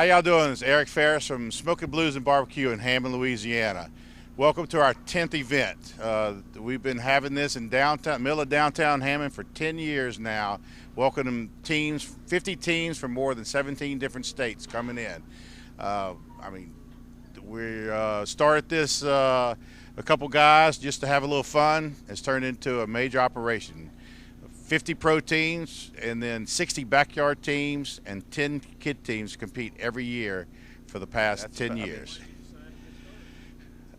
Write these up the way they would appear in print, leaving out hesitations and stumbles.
y'all doing? It's Eric Ferris from Smoking Blues and Barbecue in Hammond, Louisiana. Welcome to our 10th event. We've been having this in middle of downtown Hammond for 10 years now. Welcoming teams, 50 teams from more than 17 different states coming in. We started this a couple guys just to have a little fun. It's turned into a major operation. 50 pro teams and then 60 backyard teams and 10 kid teams compete every year for the past 10 years.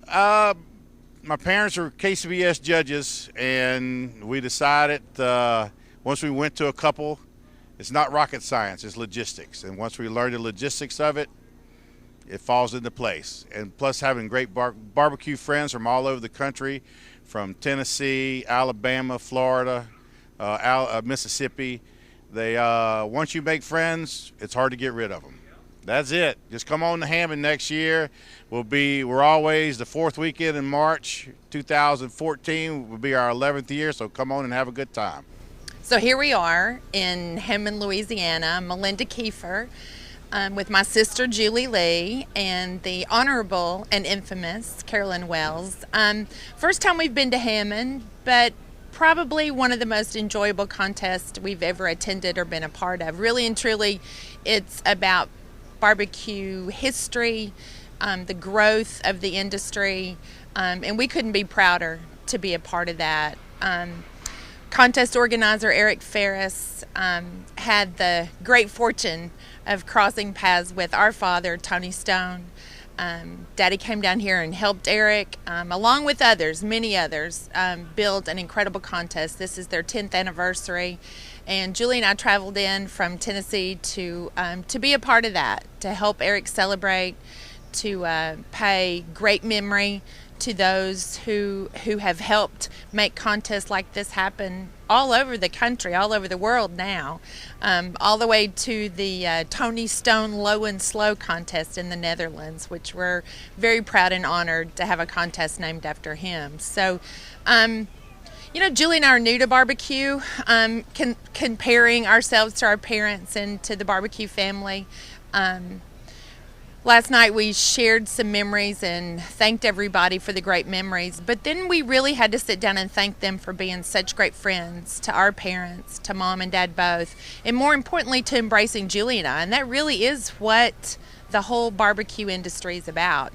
My parents are KCBS judges, and we decided once we went to a couple, it's not rocket science, it's logistics. And once we learned the logistics of it, it falls into place. And plus having great barbecue friends from all over the country, from Tennessee, Alabama, Florida, Mississippi. Once you make friends, it's hard to get rid of them. That's it. Just come on to Hammond next year. We're always the fourth weekend in March. 2014 will be our 11th year, so come on and have a good time. So here we are in Hammond, Louisiana. Melinda Kiefer with my sister Julie Lee and the honorable and infamous Carolyn Wells. First time we've been to Hammond, but probably one of the most enjoyable contests we've ever attended or been a part of. Really and truly, it's about barbecue history, the growth of the industry, and we couldn't be prouder to be a part of that. Contest organizer Eric Ferris had the great fortune of crossing paths with our father, Tony Stone. Daddy came down here and helped Eric, along with others, many others, build an incredible contest. This is their 10th anniversary, and Julie and I traveled in from Tennessee to be a part of that, to help Eric celebrate, to pay great memory to those who have helped make contests like this happen all over the country, all over the world now, all the way to the Tony Stone Low and Slow contest in the Netherlands, which we're very proud and honored to have a contest named after him. So, Julie and I are new to barbecue, comparing ourselves to our parents and to the barbecue family. Last night we shared some memories and thanked everybody for the great memories, but then we really had to sit down and thank them for being such great friends to our parents, to Mom and Dad both, and more importantly to embracing Julie and I. And that really is what the whole barbecue industry is about.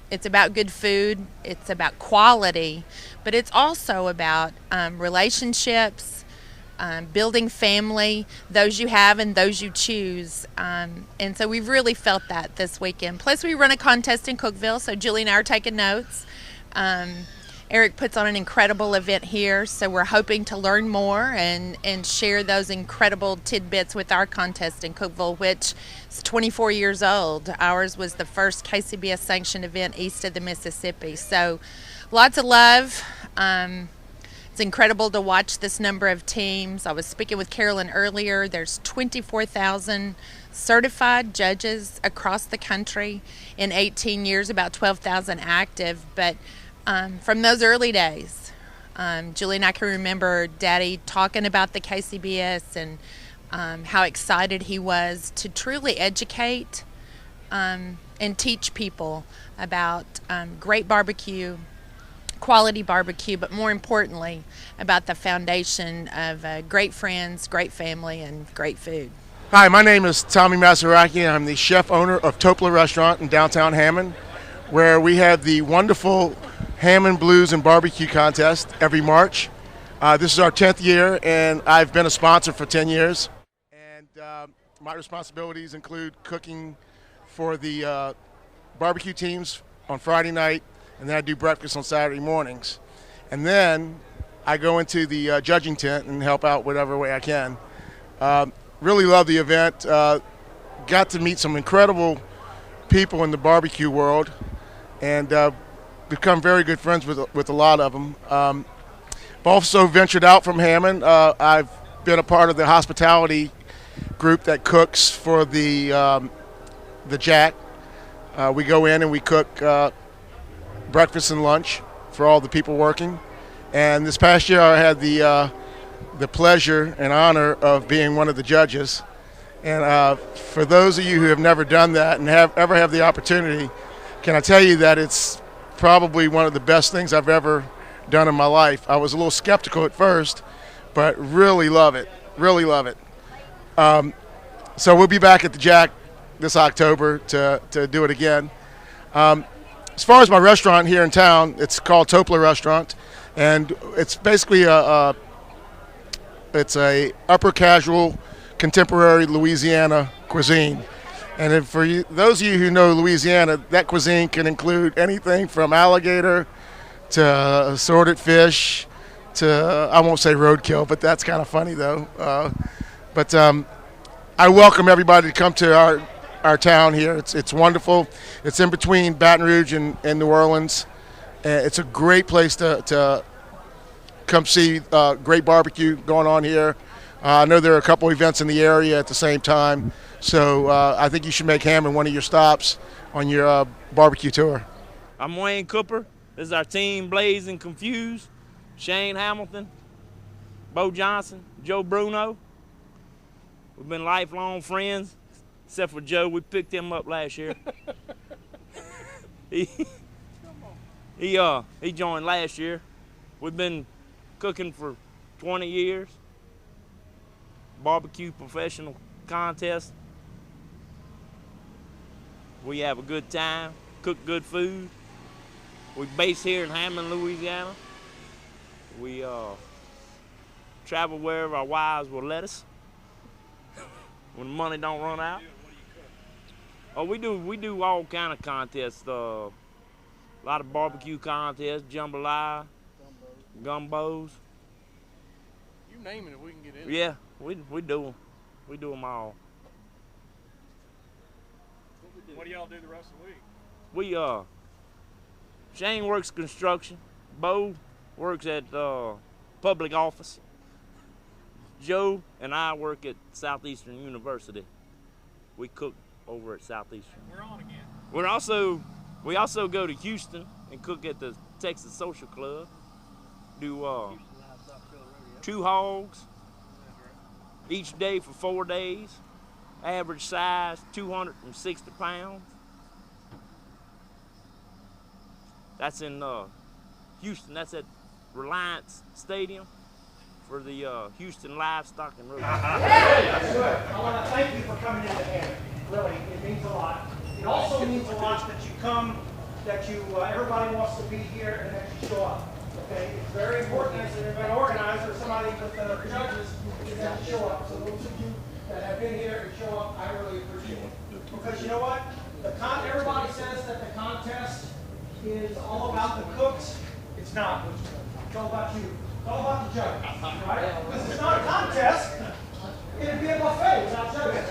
It's about good food, it's about quality, but it's also about relationships, building family, those you have and those you choose. And so we've really felt that this weekend. Plus we run a contest in Cookeville, so Julie and I are taking notes. Eric puts on an incredible event here, so we're hoping to learn more and share those incredible tidbits with our contest in Cookeville, which is 24 years old. Ours was the first KCBS sanctioned event east of the Mississippi. So lots of love. It's incredible to watch this number of teams. I was speaking with Carolyn earlier. There's 24,000 certified judges across the country in 18 years, about 12,000 active. But from those early days, Julie and I can remember Daddy talking about the KCBS and how excited he was to truly educate and teach people about great barbecue, quality barbecue, but more importantly about the foundation of great friends, great family, and great food. Hi, my name is Tommy Maseraki. I'm the chef owner of Topla Restaurant in downtown Hammond, where we have the wonderful Hammond Blues and Barbecue contest every March. This is our 10th year, and I've been a sponsor for 10 years. And my responsibilities include cooking for the barbecue teams on Friday night, and then I do breakfast on Saturday mornings. And then I go into the judging tent and help out whatever way I can. Really love the event. Got to meet some incredible people in the barbecue world and become very good friends with a lot of them. I've also ventured out from Hammond. I've been a part of the hospitality group that cooks for the Jack. We go in and we cook breakfast and lunch for all the people working. And this past year I had the pleasure and honor of being one of the judges. And for those of you who have never done that and ever have the opportunity, can I tell you that it's probably one of the best things I've ever done in my life. I was a little skeptical at first, but really love it. Really love it. So we'll be back at the Jack this October to do it again. As far as my restaurant here in town, it's called Topla Restaurant, and it's basically it's a upper casual contemporary Louisiana cuisine. And if for those of you who know Louisiana, that cuisine can include anything from alligator to assorted fish to, I won't say roadkill, but that's kind of funny though. But I welcome everybody to come to our town here. It's wonderful. It's in between Baton Rouge and New Orleans. It's a great place to come see great barbecue going on here. I know there are a couple events in the area at the same time, so I think you should make Hammond one of your stops on your barbecue tour. I'm Wayne Cooper. This is our team, Blaze and Confused. Shane Hamilton, Bo Johnson, Joe Bruno. We've been lifelong friends, except for Joe. We picked him up last year. He joined last year. We've been cooking for 20 years. Barbecue professional contest. We have a good time, cook good food. We base here in Hammond, Louisiana. We travel wherever our wives will let us when the money don't run out. Oh, we do all kind of contests. A lot of barbecue contests, jambalaya, gumbos. You name it, we can get in. Yeah, we do them. We do them all. What do y'all do the rest of the week? Shane works construction. Bo works at public office. Joe and I work at Southeastern University. We cook over at Southeastern. We're on again. We also go to Houston and cook at the Texas Social Club. Do 2 hogs each day for 4 days. Average size 260 pounds. That's in Houston. That's at Reliance Stadium for the Houston Livestock and Rodeo. I want to thank you for coming into Hammond. Really, it means a lot. It also means a lot that you come, that you everybody wants to be here, and that you show up. Okay, it's very important as an event organizer, somebody with the judges, is that you show up. So those of you that have been here and show up, I really appreciate it. Because you know what? Everybody says that the contest is all about the cooks. It's not. It's all about you. It's all about the judges, right? Because it's not a contest. It'd be a buffet without judges.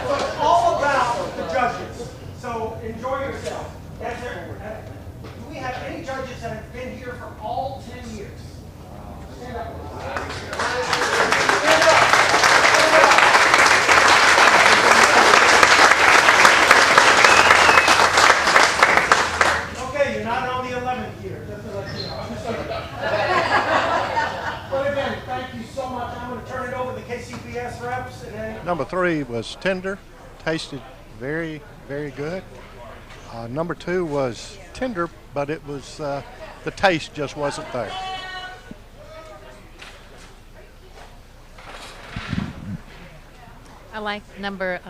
So it's all about the judges. So enjoy yourself. That's it. Do we have any judges that have been here for all 10 years? Stand up. Okay, you're not on the 11th year, just to let you know. I'm just kidding. But again, thank you so much. I'm going to turn it over to the KCBS reps. And then Number 3 was tender, tasted very, very good. Number 2 was tender, but it was the taste just wasn't there. I like number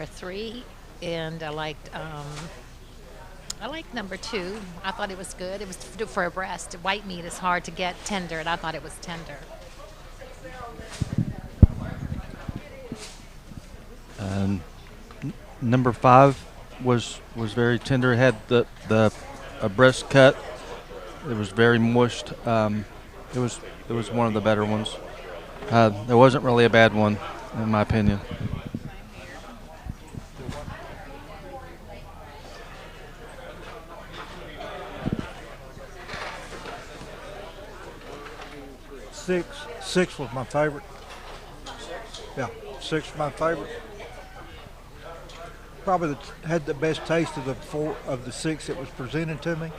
3, and I liked number 2. I thought it was good. It was for a breast. White meat is hard to get tender, and I thought it was tender. Number 5 was very tender. It had the breast cut. It was very moist. It was one of the better ones. There wasn't really a bad one, in my opinion. Six was my favorite. Yeah, 6 was my favorite. Probably had the best taste of the 4 of the 6 that was presented to me.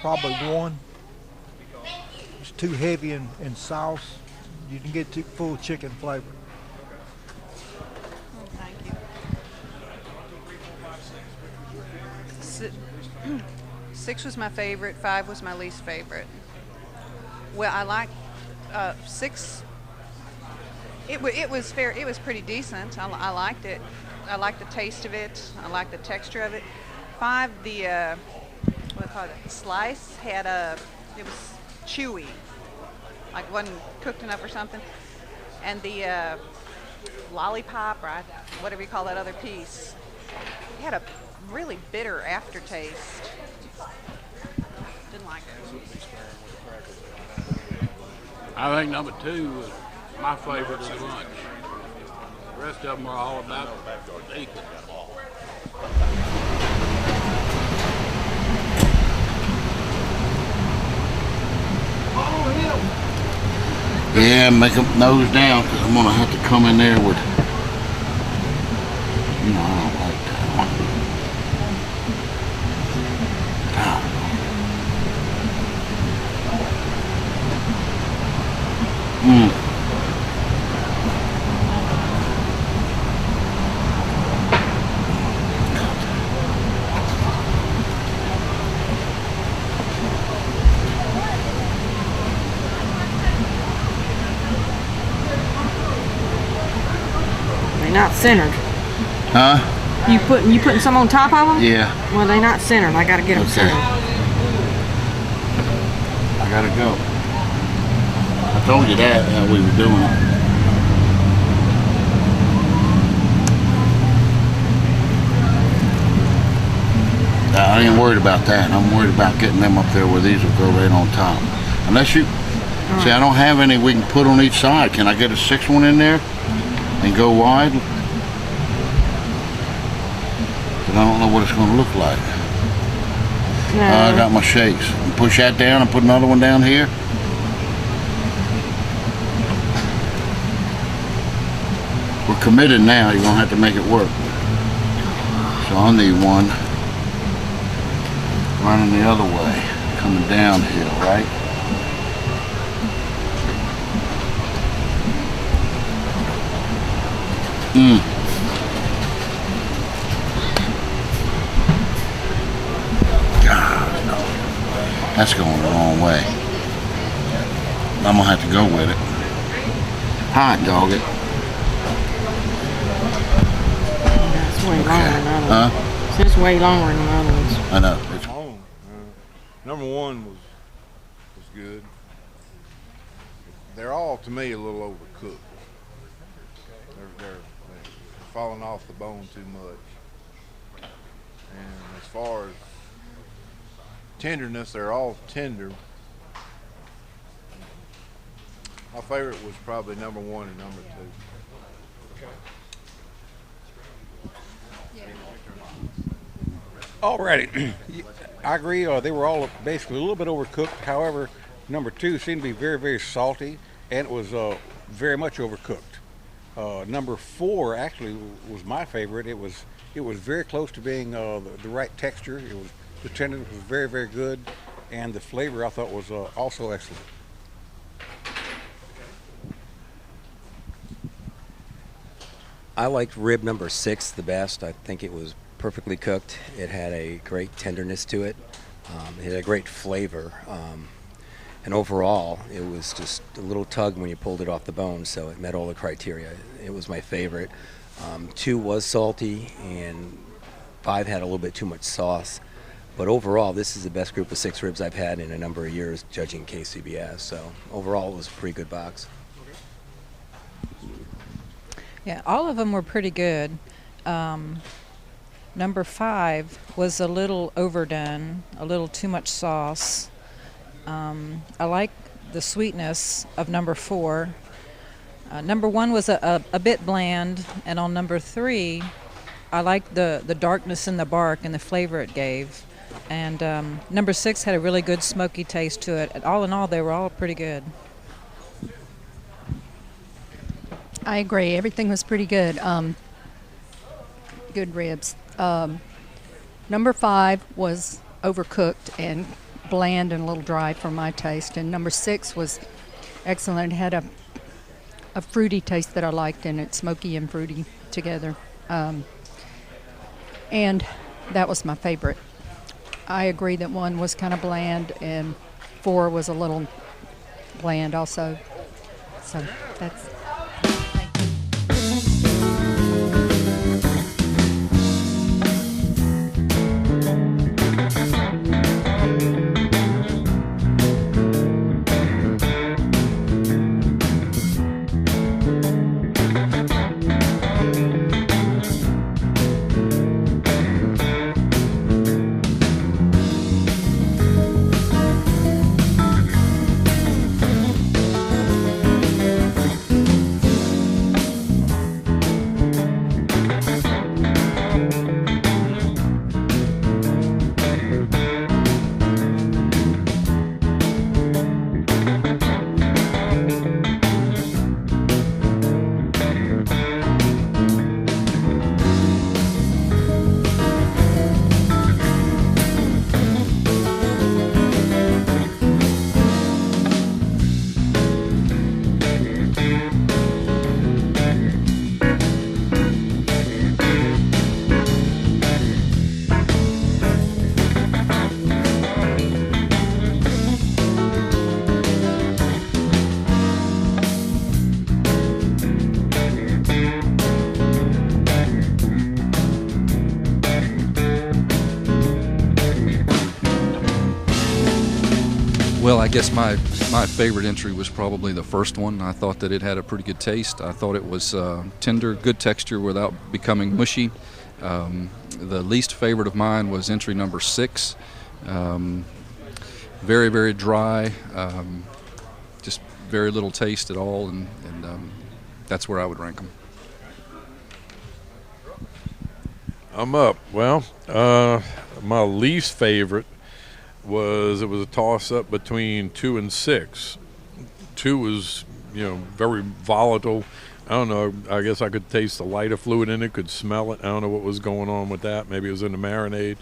Probably 1. too heavy in sauce. You didn't get too full chicken flavor. Thank you. 6 was my favorite. 5 was my least favorite. Well, I like 6. It was fair. It was pretty decent. I liked it. I liked the taste of it. I liked the texture of it. 5, the what do you call it? The slice had it was chewy, like wasn't cooked enough or something. And the lollipop, or whatever you call that other piece, it had a really bitter aftertaste. Didn't like it. I think number 2 was my favorite of the bunch. The rest of them are all about equal. Yeah, make them nose down, because I'm going to have to come in there with, I don't like that one. Not centered. Huh? You putting some on top of them? Yeah. Well, they not centered. I gotta get them centered. I gotta go. I told you that how we were doing it. I ain't worried about that. I'm worried about getting them up there where these will go right on top. Unless you see, I don't have any we can put on each side. Can I get a 6th one in there? And go wide. But I don't know what it's going to look like. No. I got my shakes. Push that down and put another one down here. We're committed now. You're going to have to make it work. So I'll need one running the other way, coming downhill, right? God, no. That's going the wrong way. I'm going to have to go with it. Hot dog it. It's way longer than the other ones. It's way longer than the other ones. I know. It's number 1 was good. They're all, to me, a little overcooked. They're falling off the bone too much. And as far as tenderness, they're all tender. My favorite was probably number 1 and number 2. Alrighty, I agree. They were all basically a little bit overcooked. However, number 2 seemed to be very, very salty, and it was very much overcooked. Number 4 actually was my favorite. It was very close to being the right texture. The tenderness was very, very good, and the flavor I thought was also excellent. I liked rib number 6 the best. I think it was perfectly cooked. It had a great tenderness to it. It had a great flavor. And overall, it was just a little tug when you pulled it off the bone, so it met all the criteria. It was my favorite. 2 was salty, and 5 had a little bit too much sauce. But overall, this is the best group of 6 ribs I've had in a number of years, judging KCBS. So overall, it was a pretty good box. Yeah, all of them were pretty good. Number 5 was a little overdone, a little too much sauce. I like the sweetness of number 4. Number 1 was a bit bland, and on number 3, I liked the darkness in the bark and the flavor it gave. And number 6 had a really good smoky taste to it. All in all, they were all pretty good. I agree. Everything was pretty good. Good ribs. Number 5 was overcooked, and bland and a little dry for my taste. And number 6 was excellent. It had a fruity taste that I liked in it, smoky and fruity together. And that was my favorite. I agree that 1 was kind of bland and 4 was a little bland also. So that's... Well, I guess my favorite entry was probably the first one. I thought that it had a pretty good taste. I thought it was tender, good texture without becoming mushy. The least favorite of mine was entry number 6. Very, very dry, just very little taste at all, and that's where I would rank them. I'm up. Well, my least favorite was a toss-up between 2 and 6. 2 was, very volatile. I don't know. I guess I could taste the lighter fluid in it, could smell it. I don't know what was going on with that. Maybe it was in the marinade.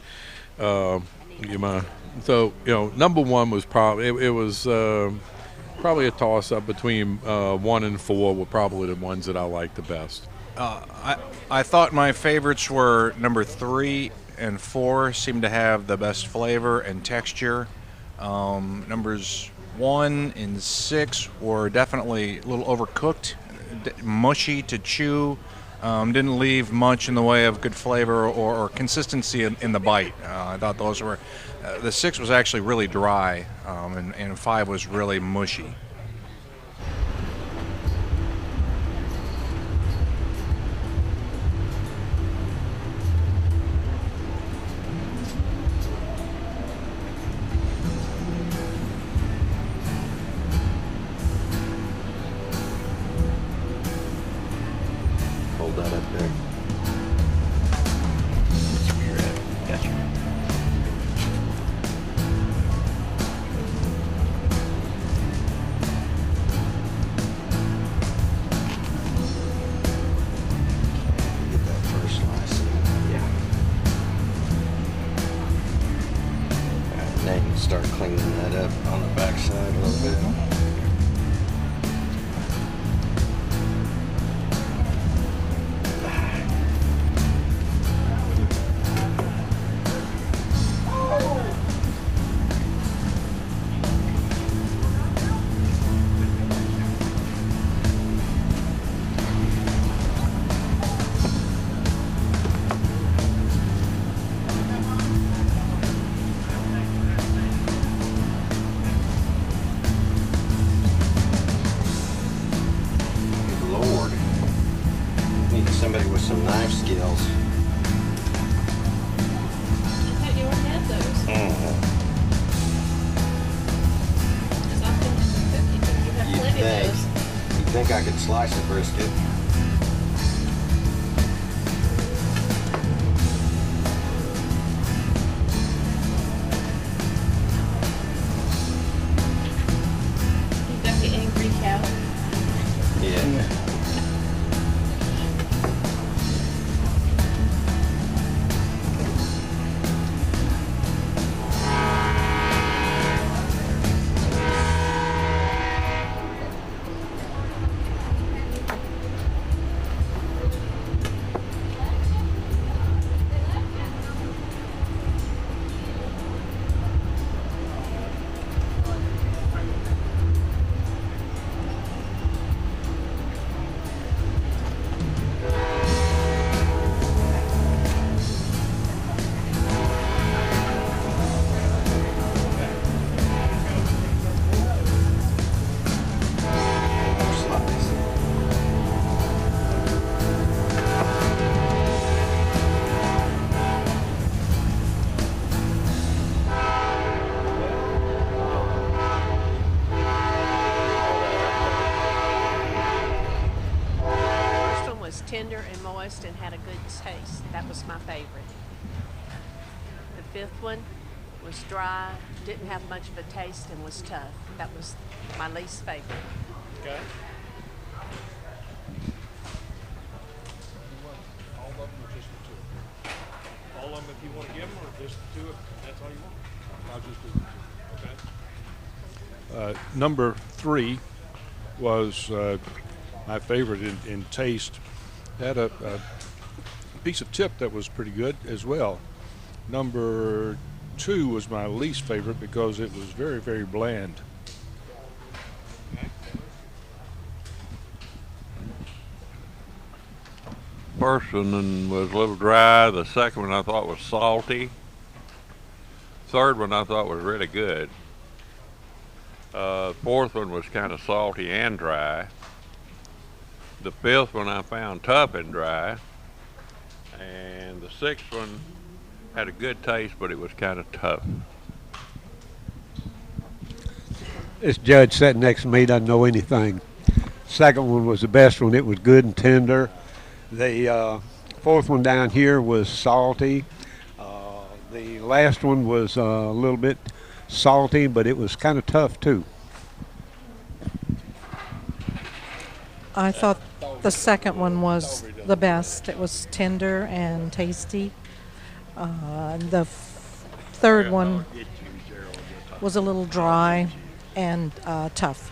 Number 1 was probably a toss-up between 1 and 4 were probably the ones that I liked the best. I thought my favorites were number 3 and 4 seemed to have the best flavor and texture. Numbers 1 and 6 were definitely a little overcooked, mushy to chew. Didn't leave much in the way of good flavor or consistency in the bite. I thought those were. The 6 was actually really dry, and 5 was really mushy. Hold that up there. That's where you're at. Gotcha. Get that first slice. Yeah. Alright, now you can start cleaning that up on the back side a little bit. Somebody with some knife skills. I thought you already had those. Because I've been cooking, you have plenty of those. You think I could slice a brisket? You got the angry cow. Yeah. moist and had a good taste. That was my favorite. The fifth one was dry, didn't have much of a taste, and was tough. That was my least favorite. Okay. All of them or just the two? All of them if you want to give them, or just the two, and that's all you want? I'll just do the two. Okay. Number 3 was my favorite in taste. Had a piece of tip that was pretty good as well. Number 2 was my least favorite because it was very, very bland. First one was a little dry. The second one I thought was salty. Third one I thought was really good. Fourth one was kind of salty and dry. The fifth one I found tough and dry. And the sixth one had a good taste, but it was kind of tough. This judge sitting next to me doesn't know anything. Second one was the best one. It was good and tender. The fourth one down here was salty. The last one was a little bit salty, but it was kind of tough too. I thought the second one was the best. It was tender and tasty. The third one was a little dry and tough.